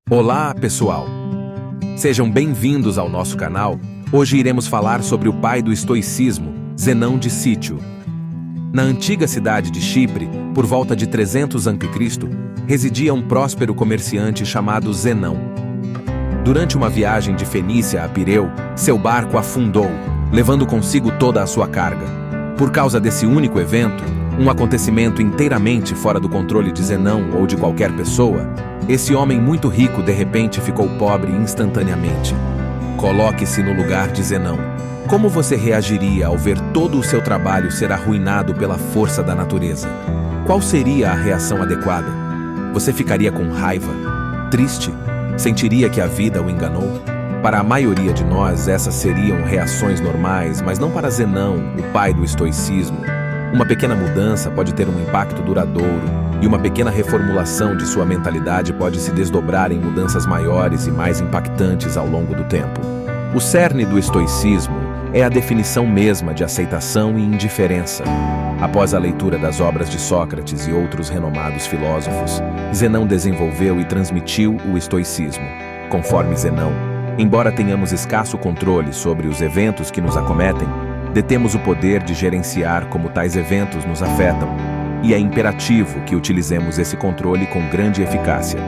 Olá, pessoal! Sejam bem-vindos ao nosso canal. Hoje iremos falar sobre o pai do estoicismo, Zenão de Cítio. Na antiga cidade de Chipre, por volta de 300 a.C., residia um próspero comerciante chamado Zenão. Durante uma viagem de Fenícia a Pireu, seu barco afundou, levando consigo toda a sua carga. Por causa desse único evento, um acontecimento inteiramente fora do controle de Zenão ou de qualquer pessoa, esse homem muito rico de repente ficou pobre instantaneamente. Coloque-se no lugar de Zenão. Como você reagiria ao ver todo o seu trabalho ser arruinado pela força da natureza? Qual seria a reação adequada? Você ficaria com raiva? Triste? Sentiria que a vida o enganou? Para a maioria de nós, essas seriam reações normais, mas não para Zenão, o pai do estoicismo. Uma pequena mudança pode ter um impacto duradouro, e uma pequena reformulação de sua mentalidade pode se desdobrar em mudanças maiores e mais impactantes ao longo do tempo. O cerne do estoicismo é a definição mesma de aceitação e indiferença. Após a leitura das obras de Sócrates e outros renomados filósofos, Zenão desenvolveu e transmitiu o estoicismo. Conforme Zenão, embora tenhamos escasso controle sobre os eventos que nos acometem, detemos o poder de gerenciar como tais eventos nos afetam, e é imperativo que utilizemos esse controle com grande eficácia.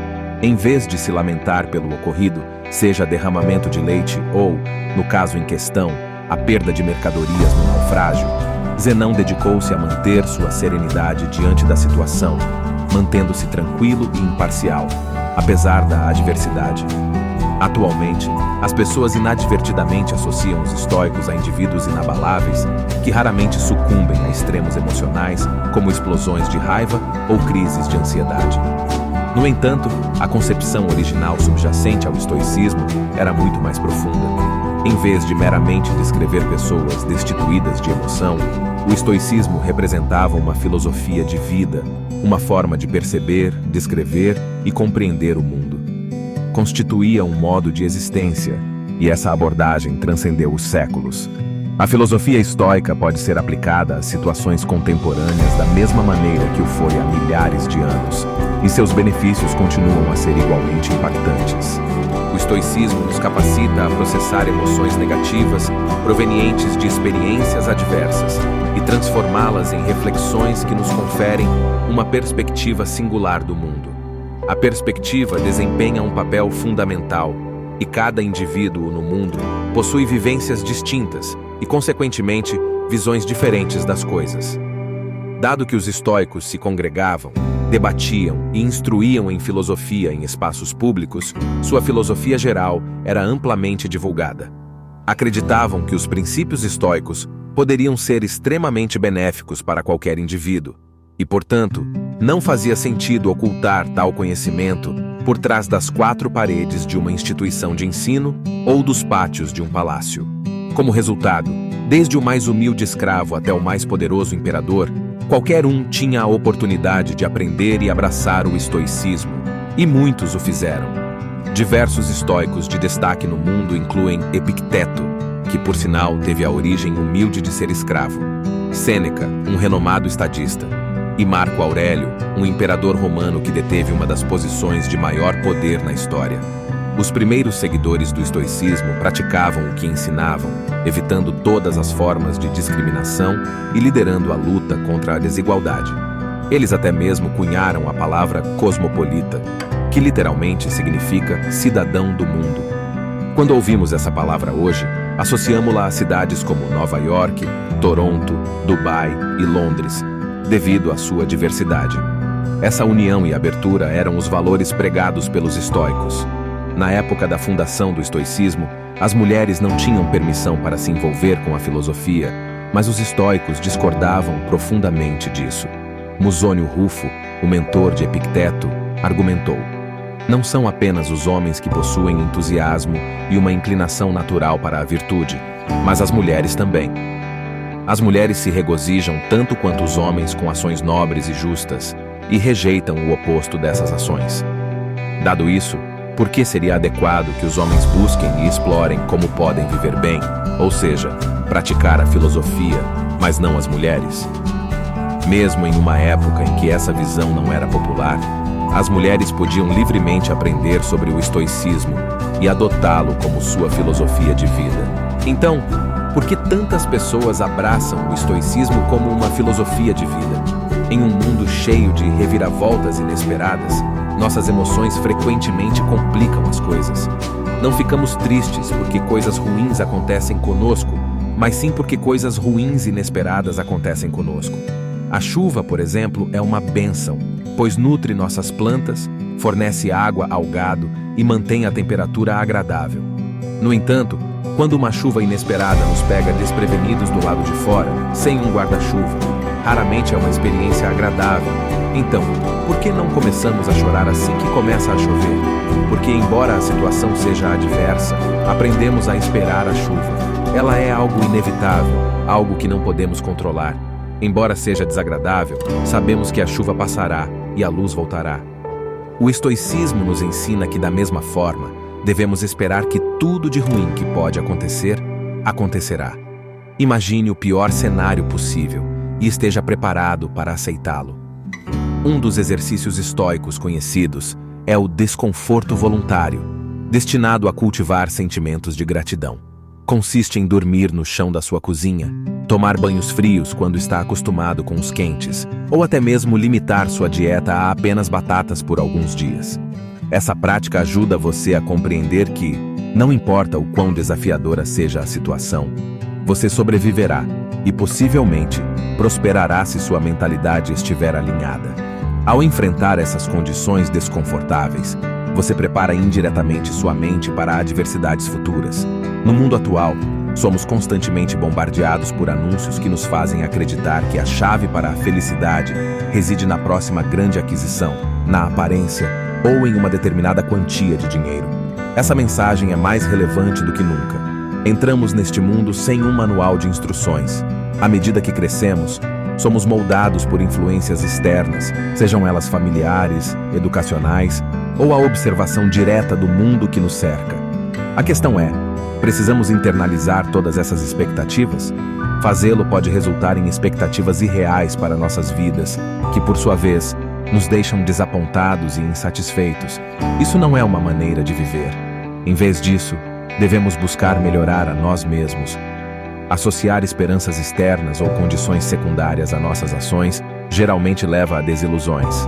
Em vez de se lamentar pelo ocorrido, seja derramamento de leite ou, no caso em questão, a perda de mercadorias no naufrágio, Zenão dedicou-se a manter sua serenidade diante da situação, mantendo-se tranquilo e imparcial, apesar da adversidade. Atualmente, as pessoas inadvertidamente associam os estoicos a indivíduos inabaláveis que raramente sucumbem a extremos emocionais, como explosões de raiva ou crises de ansiedade. No entanto, a concepção original subjacente ao estoicismo era muito mais profunda. Em vez de meramente descrever pessoas destituídas de emoção, o estoicismo representava uma filosofia de vida, uma forma de perceber, descrever e compreender o mundo. Constituía um modo de existência, e essa abordagem transcendeu os séculos. A filosofia estoica pode ser aplicada a situações contemporâneas da mesma maneira que o foi há milhares de anos, e seus benefícios continuam a ser igualmente impactantes. O estoicismo nos capacita a processar emoções negativas provenientes de experiências adversas e transformá-las em reflexões que nos conferem uma perspectiva singular do mundo. A perspectiva desempenha um papel fundamental, e cada indivíduo no mundo possui vivências distintas e, consequentemente, visões diferentes das coisas. Dado que os estoicos se congregavam, debatiam e instruíam em filosofia em espaços públicos, sua filosofia geral era amplamente divulgada. Acreditavam que os princípios estoicos poderiam ser extremamente benéficos para qualquer indivíduo, e, portanto, não fazia sentido ocultar tal conhecimento por trás das quatro paredes de uma instituição de ensino ou dos pátios de um palácio. Como resultado, desde o mais humilde escravo até o mais poderoso imperador, qualquer um tinha a oportunidade de aprender e abraçar o estoicismo, e muitos o fizeram. Diversos estoicos de destaque no mundo incluem Epicteto, que por sinal teve a origem humilde de ser escravo, Sêneca, um renomado estadista, e Marco Aurélio, um imperador romano que deteve uma das posições de maior poder na história. Os primeiros seguidores do estoicismo praticavam o que ensinavam, evitando todas as formas de discriminação e liderando a luta contra a desigualdade. Eles até mesmo cunharam a palavra cosmopolita, que literalmente significa cidadão do mundo. Quando ouvimos essa palavra hoje, associamos-la a cidades como Nova York, Toronto, Dubai e Londres, devido à sua diversidade. Essa união e abertura eram os valores pregados pelos estoicos. Na época da fundação do estoicismo, as mulheres não tinham permissão para se envolver com a filosofia, mas os estoicos discordavam profundamente disso. Musônio Rufo, o mentor de Epicteto, argumentou: não são apenas os homens que possuem entusiasmo e uma inclinação natural para a virtude, mas as mulheres também. As mulheres se regozijam tanto quanto os homens com ações nobres e justas, e rejeitam o oposto dessas ações. Dado isso, por que seria adequado que os homens busquem e explorem como podem viver bem, ou seja, praticar a filosofia, mas não as mulheres? Mesmo em uma época em que essa visão não era popular, as mulheres podiam livremente aprender sobre o estoicismo e adotá-lo como sua filosofia de vida. Então, por que tantas pessoas abraçam o estoicismo como uma filosofia de vida? Em um mundo cheio de reviravoltas inesperadas, nossas emoções frequentemente complicam as coisas. Não ficamos tristes porque coisas ruins acontecem conosco, mas sim porque coisas ruins inesperadas acontecem conosco. A chuva, por exemplo, é uma bênção, pois nutre nossas plantas, fornece água ao gado e mantém a temperatura agradável. No entanto, quando uma chuva inesperada nos pega desprevenidos do lado de fora, sem um guarda-chuva, raramente é uma experiência agradável. Então, por que não começamos a chorar assim que começa a chover? Porque, embora a situação seja adversa, aprendemos a esperar a chuva. Ela é algo inevitável, algo que não podemos controlar. Embora seja desagradável, sabemos que a chuva passará e a luz voltará. O estoicismo nos ensina que, da mesma forma, devemos esperar que tudo de ruim que pode acontecer, acontecerá. Imagine o pior cenário possível e esteja preparado para aceitá-lo. Um dos exercícios estoicos conhecidos é o desconforto voluntário, destinado a cultivar sentimentos de gratidão. Consiste em dormir no chão da sua cozinha, tomar banhos frios quando está acostumado com os quentes, ou até mesmo limitar sua dieta a apenas batatas por alguns dias. Essa prática ajuda você a compreender que, não importa o quão desafiadora seja a situação, você sobreviverá e possivelmente prosperará se sua mentalidade estiver alinhada. Ao enfrentar essas condições desconfortáveis, você prepara indiretamente sua mente para adversidades futuras. No mundo atual, somos constantemente bombardeados por anúncios que nos fazem acreditar que a chave para a felicidade reside na próxima grande aquisição, na aparência ou em uma determinada quantia de dinheiro. Essa mensagem é mais relevante do que nunca. Entramos neste mundo sem um manual de instruções. À medida que crescemos, somos moldados por influências externas, sejam elas familiares, educacionais ou a observação direta do mundo que nos cerca. A questão é, precisamos internalizar todas essas expectativas? Fazê-lo pode resultar em expectativas irreais para nossas vidas, que por sua vez, nos deixam desapontados e insatisfeitos. Isso não é uma maneira de viver. Em vez disso, devemos buscar melhorar a nós mesmos. Associar esperanças externas ou condições secundárias a nossas ações geralmente leva a desilusões.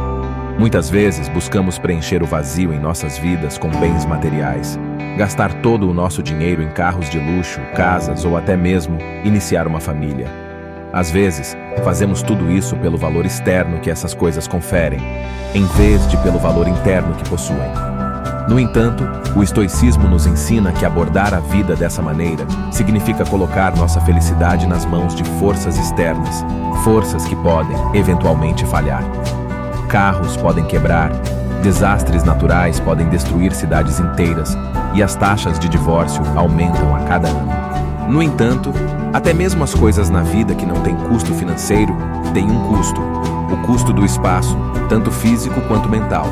Muitas vezes buscamos preencher o vazio em nossas vidas com bens materiais, gastar todo o nosso dinheiro em carros de luxo, casas ou até mesmo iniciar uma família. Às vezes, fazemos tudo isso pelo valor externo que essas coisas conferem, em vez de pelo valor interno que possuem. No entanto, o estoicismo nos ensina que abordar a vida dessa maneira significa colocar nossa felicidade nas mãos de forças externas, forças que podem, eventualmente, falhar. Carros podem quebrar, desastres naturais podem destruir cidades inteiras e as taxas de divórcio aumentam a cada ano. No entanto, até mesmo as coisas na vida que não têm custo financeiro têm um custo, o custo do espaço, tanto físico quanto mental.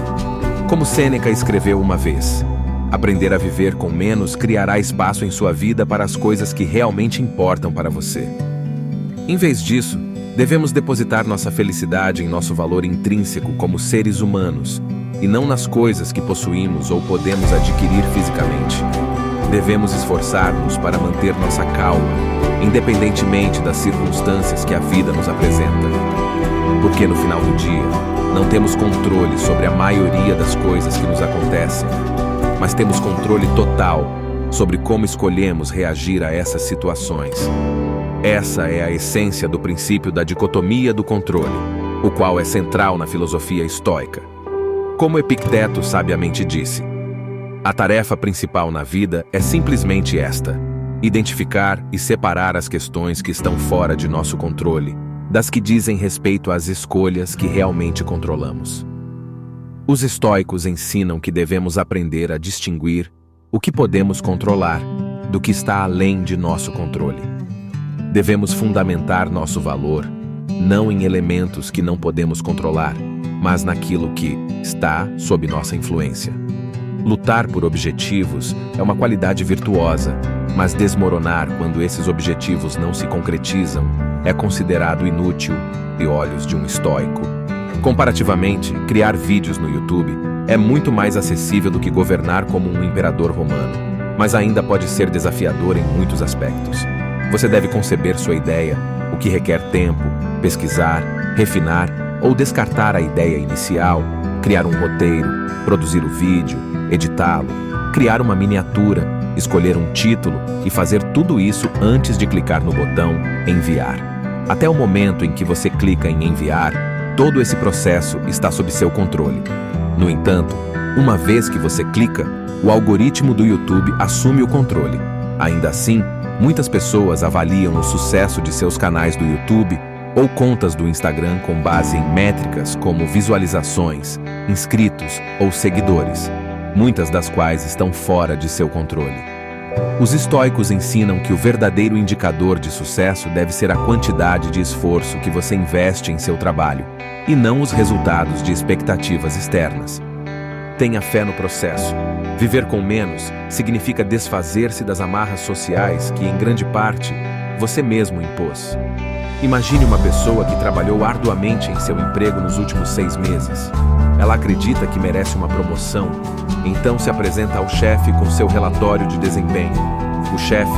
Como Sêneca escreveu uma vez, aprender a viver com menos criará espaço em sua vida para as coisas que realmente importam para você. Em vez disso, devemos depositar nossa felicidade em nosso valor intrínseco como seres humanos, e não nas coisas que possuímos ou podemos adquirir fisicamente. Devemos esforçar-nos para manter nossa calma, independentemente das circunstâncias que a vida nos apresenta. Porque no final do dia, não temos controle sobre a maioria das coisas que nos acontecem, mas temos controle total sobre como escolhemos reagir a essas situações. Essa é a essência do princípio da dicotomia do controle, o qual é central na filosofia estoica. Como Epicteto sabiamente disse, a tarefa principal na vida é simplesmente esta: identificar e separar as questões que estão fora de nosso controle, das que dizem respeito às escolhas que realmente controlamos. Os estoicos ensinam que devemos aprender a distinguir o que podemos controlar do que está além de nosso controle. Devemos fundamentar nosso valor, não em elementos que não podemos controlar, mas naquilo que está sob nossa influência. Lutar por objetivos é uma qualidade virtuosa, mas desmoronar quando esses objetivos não se concretizam é considerado inútil, aos olhos de um estoico. Comparativamente, criar vídeos no YouTube é muito mais acessível do que governar como um imperador romano, mas ainda pode ser desafiador em muitos aspectos. Você deve conceber sua ideia, o que requer tempo, pesquisar, refinar ou descartar a ideia inicial, criar um roteiro, produzir o vídeo, editá-lo, criar uma miniatura, escolher um título e fazer tudo isso antes de clicar no botão enviar. Até o momento em que você clica em enviar, todo esse processo está sob seu controle. No entanto, uma vez que você clica, o algoritmo do YouTube assume o controle. Ainda assim, muitas pessoas avaliam o sucesso de seus canais do YouTube ou contas do Instagram com base em métricas como visualizações, inscritos ou seguidores, muitas das quais estão fora de seu controle. Os estoicos ensinam que o verdadeiro indicador de sucesso deve ser a quantidade de esforço que você investe em seu trabalho, e não os resultados de expectativas externas. Tenha fé no processo. Viver com menos significa desfazer-se das amarras sociais que, em grande parte, você mesmo impôs. Imagine uma pessoa que trabalhou arduamente em seu emprego nos últimos 6 meses. Ela acredita que merece uma promoção, então se apresenta ao chefe com seu relatório de desempenho. O chefe,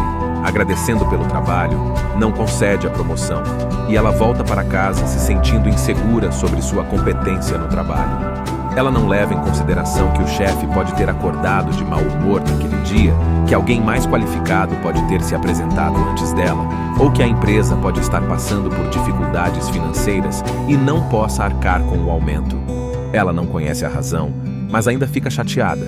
agradecendo pelo trabalho, não concede a promoção, e ela volta para casa se sentindo insegura sobre sua competência no trabalho. Ela não leva em consideração que o chefe pode ter acordado de mau humor naquele dia, que alguém mais qualificado pode ter se apresentado antes dela, ou que a empresa pode estar passando por dificuldades financeiras e não possa arcar com o aumento. Ela não conhece a razão, mas ainda fica chateada.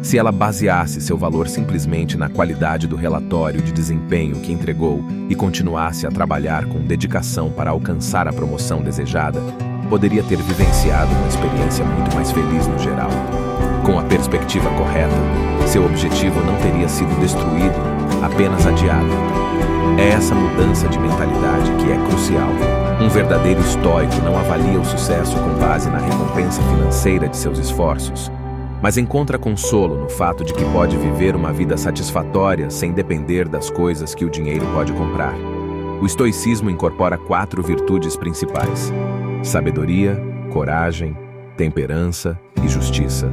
Se ela baseasse seu valor simplesmente na qualidade do relatório de desempenho que entregou e continuasse a trabalhar com dedicação para alcançar a promoção desejada, poderia ter vivenciado uma experiência muito mais feliz no geral. Com a perspectiva correta, seu objetivo não teria sido destruído, apenas adiado. É essa mudança de mentalidade que é crucial. Um verdadeiro estoico não avalia o sucesso com base na recompensa financeira de seus esforços, mas encontra consolo no fato de que pode viver uma vida satisfatória sem depender das coisas que o dinheiro pode comprar. O estoicismo incorpora 4 virtudes principais: sabedoria, coragem, temperança e justiça.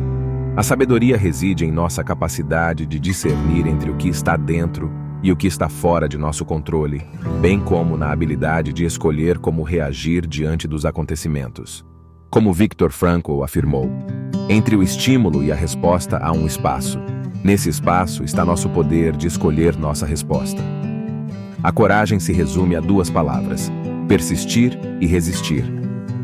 A sabedoria reside em nossa capacidade de discernir entre o que está dentro e o que está fora de nosso controle, bem como na habilidade de escolher como reagir diante dos acontecimentos. Como Viktor Frankl afirmou, entre o estímulo e a resposta há um espaço. Nesse espaço está nosso poder de escolher nossa resposta. A coragem se resume a 2 palavras: persistir e resistir.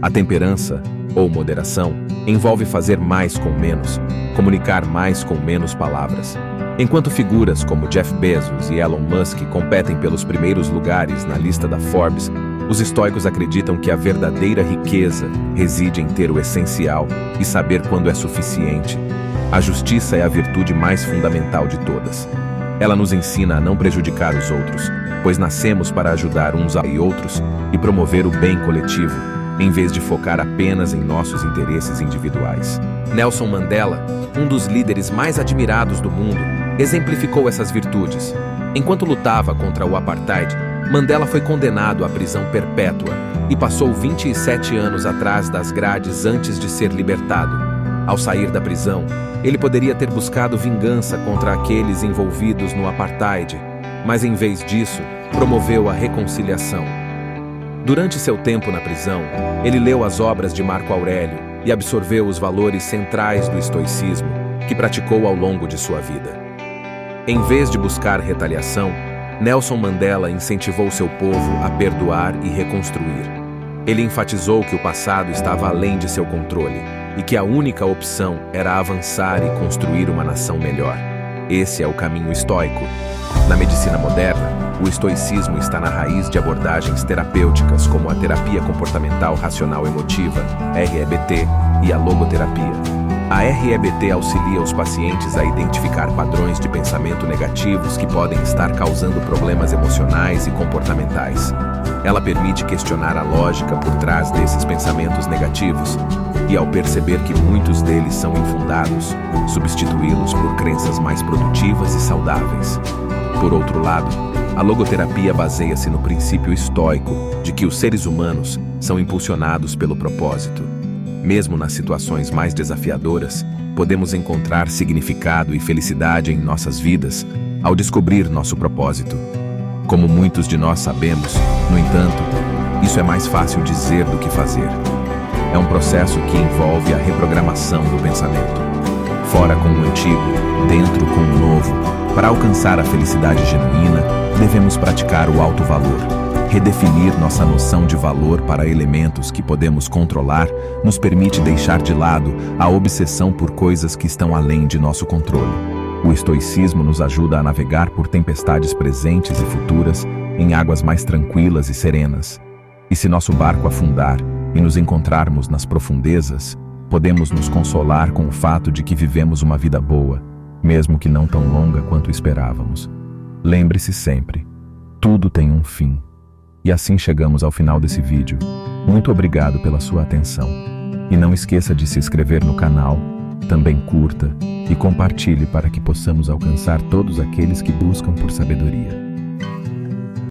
A temperança, ou moderação, envolve fazer mais com menos, comunicar mais com menos palavras. Enquanto figuras como Jeff Bezos e Elon Musk competem pelos primeiros lugares na lista da Forbes, os estoicos acreditam que a verdadeira riqueza reside em ter o essencial e saber quando é suficiente. A justiça é a virtude mais fundamental de todas. Ela nos ensina a não prejudicar os outros, pois nascemos para ajudar uns a outros e promover o bem coletivo, em vez de focar apenas em nossos interesses individuais. Nelson Mandela, um dos líderes mais admirados do mundo, exemplificou essas virtudes. Enquanto lutava contra o apartheid, Mandela foi condenado à prisão perpétua e passou 27 anos atrás das grades antes de ser libertado. Ao sair da prisão, ele poderia ter buscado vingança contra aqueles envolvidos no apartheid, mas em vez disso, promoveu a reconciliação. Durante seu tempo na prisão, ele leu as obras de Marco Aurélio e absorveu os valores centrais do estoicismo que praticou ao longo de sua vida. Em vez de buscar retaliação, Nelson Mandela incentivou seu povo a perdoar e reconstruir. Ele enfatizou que o passado estava além de seu controle e que a única opção era avançar e construir uma nação melhor. Esse é o caminho estoico. Na medicina moderna, o estoicismo está na raiz de abordagens terapêuticas como a terapia comportamental racional emotiva, REBT, e a logoterapia. A REBT auxilia os pacientes a identificar padrões de pensamento negativos que podem estar causando problemas emocionais e comportamentais. Ela permite questionar a lógica por trás desses pensamentos negativos e, ao perceber que muitos deles são infundados, substituí-los por crenças mais produtivas e saudáveis. Por outro lado, a logoterapia baseia-se no princípio estoico de que os seres humanos são impulsionados pelo propósito. Mesmo nas situações mais desafiadoras, podemos encontrar significado e felicidade em nossas vidas ao descobrir nosso propósito. Como muitos de nós sabemos, no entanto, isso é mais fácil dizer do que fazer. É um processo que envolve a reprogramação do pensamento. Fora com o antigo, dentro com o novo. Para alcançar a felicidade genuína, devemos praticar o alto valor. Redefinir nossa noção de valor para elementos que podemos controlar nos permite deixar de lado a obsessão por coisas que estão além de nosso controle. O estoicismo nos ajuda a navegar por tempestades presentes e futuras em águas mais tranquilas e serenas. E se nosso barco afundar e nos encontrarmos nas profundezas, podemos nos consolar com o fato de que vivemos uma vida boa, mesmo que não tão longa quanto esperávamos. Lembre-se sempre, tudo tem um fim. E assim chegamos ao final desse vídeo. Muito obrigado pela sua atenção. E não esqueça de se inscrever no canal, também curta e compartilhe para que possamos alcançar todos aqueles que buscam por sabedoria.